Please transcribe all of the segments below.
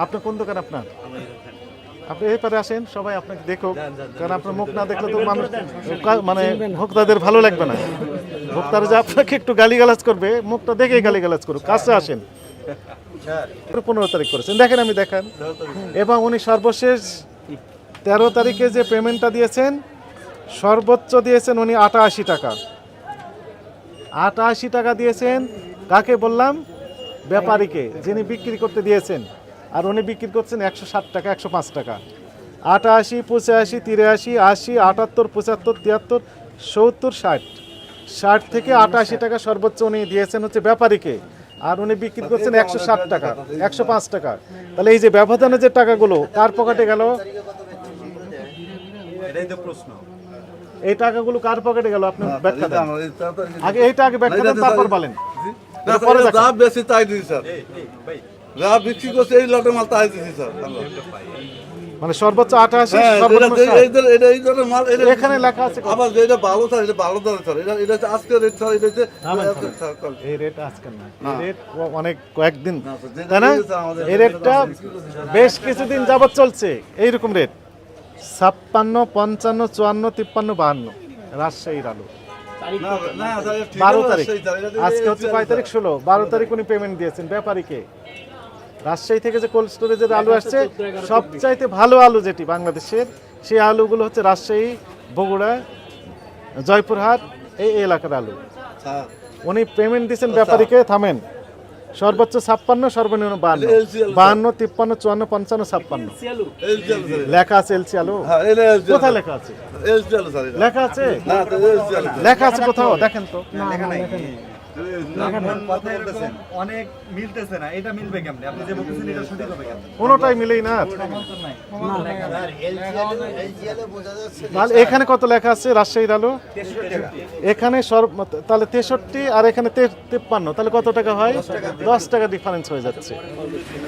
আপনি কোন দোকান আপনার? আপনি এই পারে আসেন, সবাই আপনাকে দেখুক, কারণ আপনার মুখ না দেখলে তো মানুষ মানে ভোক্তাদের ভালো লাগবে না। ভোক্তারা যে আপনাকে একটু গালিগালাজ করবে, মুখটা দেখেই গালিগালাজ করুক। কাছে আসেন। 15 তারিখ করেছেন, দেখেন আমি দেখান। এবং উনি সর্বশেষ 13 তারিখে যে পেমেন্টটা দিয়েছেন, সর্বোচ্চ দিয়েছেন উনি 88 টাকা। 88 টাকা দিয়েছেন। কাকে বললাম? ব্যাপারীকে, যিনি বিক্রি করতে দিয়েছেন। আর উনি বিক্রি করছেন 160 টাকা, 105 টাকা। 88, 85, 83, 80, 78, 75, 73, 70, 60। 60 থেকে 88 টাকা সর্বোচ্চ উনি দিয়েছেন হচ্ছে ব্যাপারীকে। আর উনি বিক্রি করছেন 160 টাকা, 105 টাকা। তাহলে এই যে ব্যবধানের যে টাকাগুলো কার পকেটে গেল? এটাই তো প্রশ্ন। এই টাকাগুলো কার পকেটে গেল? আপনি ব্যাখ্যা দেন আগে, এইটা আগে ব্যাখ্যা দেন, তারপর বলেন। যা বেশি তাই দিছি স্যার, যা বিক্রি করছে এই লটের মাল তাই দিছি স্যার। মানে সর্বোচ্চ 88, এখানে লেখা আছে। আবার যেটা ভালো স্যার, এটা ভালো ধরে স্যার, এটা আজকে রেট স্যার, এটা এই রেট আজকে না, এই রেট অনেক কয়েকদিন, তাই না? এই রেটটা বেশ কিছুদিন যাবত চলছে এইরকম রেট। 56, 55, 54, 53, 52 রাজশাহীর আলু 12 তারিখ। আজকে হচ্ছে 5 তারিখ, 16, 12 তারিখ উনি পেমেন্ট দিয়েছেন ব্যাপারীকে। রাজশাহী থেকে যে কোল্ড স্টোরেজের আলু আসছে, সবচাইতে ভালো আলু যেটি বাংলাদেশের, সেই আলুগুলো হচ্ছে রাজশাহী, বগুড়া, জয়পুরহাট, এই এলাকার আলু। উনি পেমেন্ট দিয়েছেন ব্যাপারীকে। থামেন। সর্বোচ্চ 56, সর্বনিম্ন 52, 52, 53, 54, 55, 56 লেখা আছে। এলসি আলু কোথায় লেখা আছে? লেখা আছে, লেখা আছে কোথাও দেখেন তো। অনেক মিলতেছে না, এটা মিলবে কেমনে? আপনি যে বলতেছেন এটা সঠিক হবে কেমনে? কোনোটাই মিলেই না। তাহলে এখানে কত লেখা আছে রাজশাহীর আলু? এখানে তাহলে 63 আর এখানে 53, তাহলে কত টাকা হয়? 10 টাকা ডিফারেন্স হয়ে যাচ্ছে।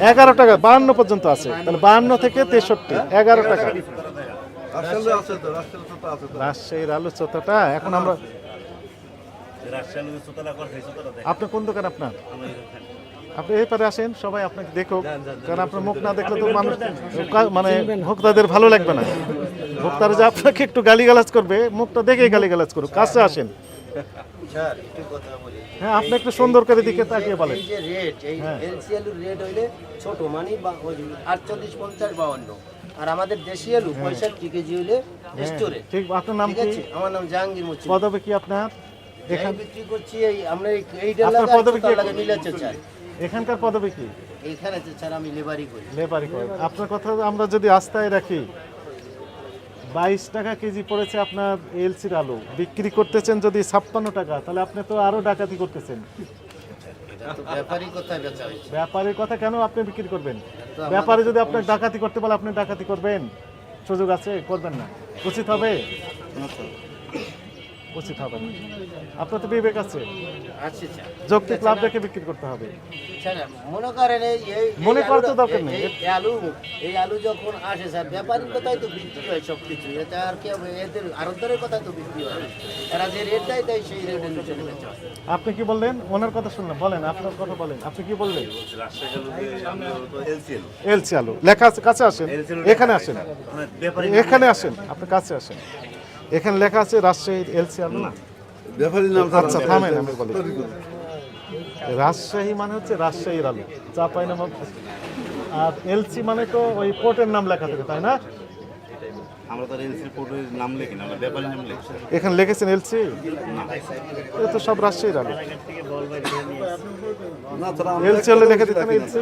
11 টাকা, 52 পর্যন্ত আছে। তাহলে 52 থেকে 63, 11 টাকা। রাজশাহীর আলু চোতাটা এখন আমরা। আপনি কোন দোকান আপনার? আপনি এই পারে আসেন, সবাই আপনাকে দেখুক, কারণ আপনার মুখ না দেখলে তো মানুষ মানে ভোক্তাদের ভালো লাগবে না। ভোক্তারা যে আপনাকে একটু গালিগালাজ করবে, মুখটা দেখেই গালিগালাজ করুক। কাছে আসেন। হ্যাঁ, আপনি একটু সুন্দর করে দিকে তাকিয়ে বলেন। এই যে রেট, এই এলসি আলুর রেট হইলে ছোট মানে 48, 50, 52, আর আমাদের দেশি আলু 65 কেজি হইলে রেস্টুরেন্ট। ঠিক। আপনার নাম কি? আমার নাম জাহাঙ্গীর মুন্সি। পদবি কি আপনার? এখানে বিক্রি করছি এই আমরা এইটা আপনার পদবি কি? লাগে মিলাচ্ছে স্যার। এখানকার পদবি কি? এখানে স্যার আমি লেবারি করি। লেবারি করেন। আপনার কথা আমরা যদি আস্থায় রাখি, 22 টাকা কেজি পড়েছে আপনার এলসির আলু, বিক্রি করতেছেন যদি 56 টাকা, তাহলে আপনি তো আরো ডাকাতি করতেছেন। ব্যাপারী কোথায় বেচা হইছে? ব্যাপারীর কথা কেন আপনি বিক্রি করবেন? ব্যাপারী যদি আপনার ডাকাতি করতে বলে, আপনি ডাকাতি করবেন? সুযোগ আছে? করবেন না। উচিত হবে? উচিত হবে না। আপনার তো বিবেক আছে। আচ্ছা স্যার, যৌক্তিক লাভ দেখে বিক্রি করতে হবে। স্যার মনে করেন এই মনে করতে দরকার নেই। এই আলু যখন আসে স্যার, ব্যাপারীর কথাই তো বিক্রি হয় সব কিছু। এটা আর কি হবে? এদের আড়তদারের কথাই তো বিক্রি হয়। এরা যে রেট দেয় তাই সেই রেটের নিচে বেচা হয়। আপনি কি বললেন? ওনার কথা শুনলাম, বলেন আপনার কথা বলেন। আপনি কি বললেন? এলসি আলু লেখা আছে। কাছে আসেন, এখানে আসেন, এখানে আসেন, আপনি কাছে আসেন। এখানে লেখা আছে রাজশাহীর এলসি আলু না? ব্যাপারীর নাম। আচ্ছা থামেন, আমি বলি। রাজশাহী মানে হচ্ছে রাজশাহীর আলু, চাঁপাইনবাবগঞ্জ। আর এলসি মানে তো ওই পোর্টের নাম লেখা থাকে, তাই না? আমরা তো এলসি পোর্টের নাম লিখি না, আমরা ব্যাপারীর নাম লিখি। এখানে লিখেছেন এলসি? এ তো সব রাজশাহীর আলু। এলসি হলে লিখে দিতেন এলসি,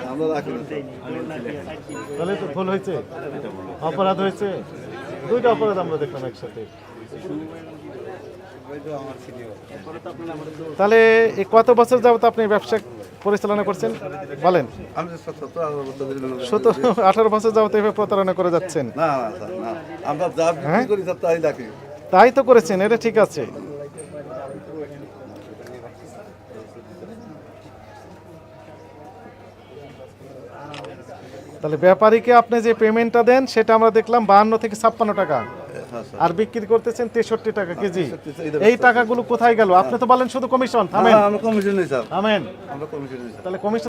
তাহলে তো ভুল হয়েছে, অপরাধ হয়েছে। দুইটা অপরাধ আমরা দেখলাম একসাথে। তাহলে কত বছর যাবত আপনি ব্যবসা পরিচালনা করছেন বলেন? 17-18 বছর যাবত এভাবে প্রতারণা করে যাচ্ছেন? আমরা যা বিক্রি করি স্যার তাই দেখি। তাই তো করেছেন, এটা ঠিক আছে। তাহলে ব্যাপারীকে আপনি যে পেমেন্টটা দেন সেটা আমরা দেখলাম 52 থেকে 56 টাকা, আর বিক্রি করতেছেন 63 টাকা কেজি। এই টাকাগুলো কোথায় গেল? আপনি তো বলেন শুধু কমিশন। থামেন, আমরা কমিশন নেই স্যার, থামেন। আমরা কমিশন নেই স্যার। তাহলে কমিশন